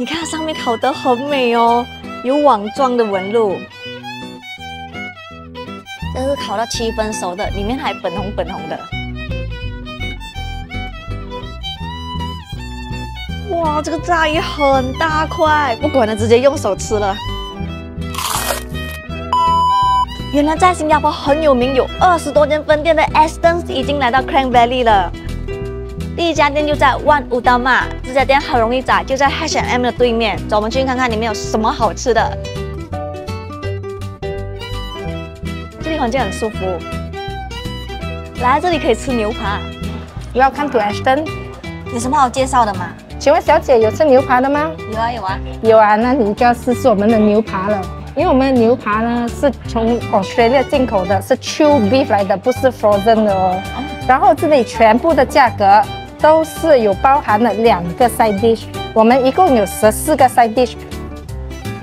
你看上面烤得很美哦，有网状的纹路。这是烤到7分熟的，里面还粉红粉红的。哇，这个炸鱼很大块，不管了，直接用手吃了。原来在新加坡很有名，有20多间分店的 Astons 已经来到 Klang Valley 了。第一家店就在万乌达玛，这家店很容易找，就在 H&M 的对面。走，我们去看看里面有什么好吃的。这里环境很舒服，来这里可以吃牛排。Welcome to Ashton。有什么好介绍的吗？请问小姐有吃牛排的吗？有啊有啊有啊，那你就要试试我们的牛排了。因为我们的牛排呢是从 Australia 进口的，是 chilled beef 来的，不是 frozen 的哦。然后这里全部的价格都是有包含了2个 side dish， 我们一共有14个 side dish。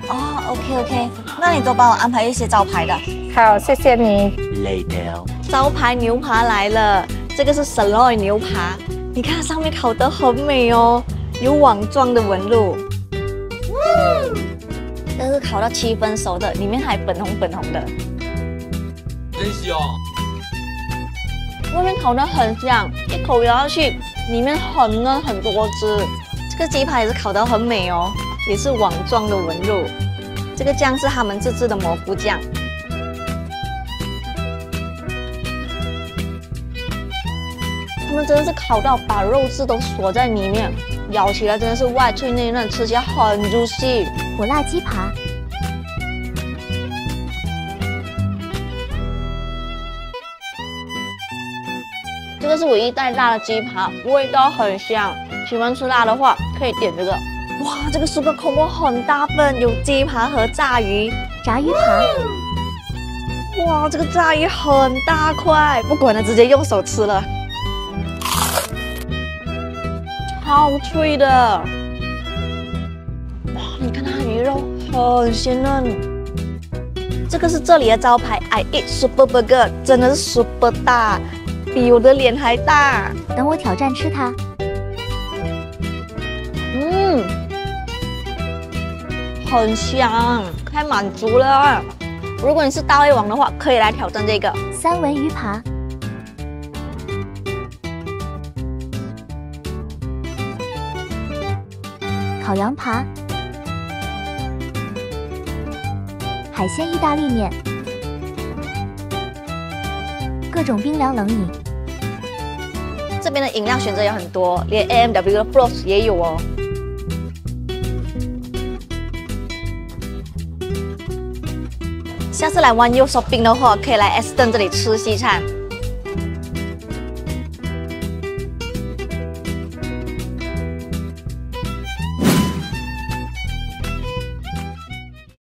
哦 ，OK， 那你多帮我安排一些招牌的。好，谢谢你。Later。招牌牛排来了，这个是 sirloin 牛排，你看上面烤得很美哦，有网状的纹路。这是烤到7分熟的，里面还粉红粉红的，真香。外面烤得很香，一口咬下去，里面很嫩很多汁。这个鸡排也是烤得很美哦，也是网状的纹路。这个酱是他们自制的蘑菇酱。他们真的是烤到把肉质都锁在里面，咬起来真的是外脆内嫩，吃起来很 juicy。火辣鸡扒，这个是唯一带辣的鸡扒，味道很香。喜欢吃辣的话，可以点这个。哇，这个 super combo 很大份，有鸡扒和炸鱼。炸鱼扒，哇，这个炸鱼很大块，不管了，直接用手吃了。超脆的，哇！你看它鱼肉很鲜嫩。这个是这里的招牌 ，I eat super burger， 真的是 super 大，比我的脸还大。等我挑战吃它。很香，太满足了。如果你是大胃王的话，可以来挑战这个三文鱼扒。烤羊扒，海鲜意大利面，各种冰凉冷饮。这边的饮料选择也很多，连 AMW 的 Floss 也有哦。下次来湾 U shopping 的话，可以来 Aston 这里吃西餐。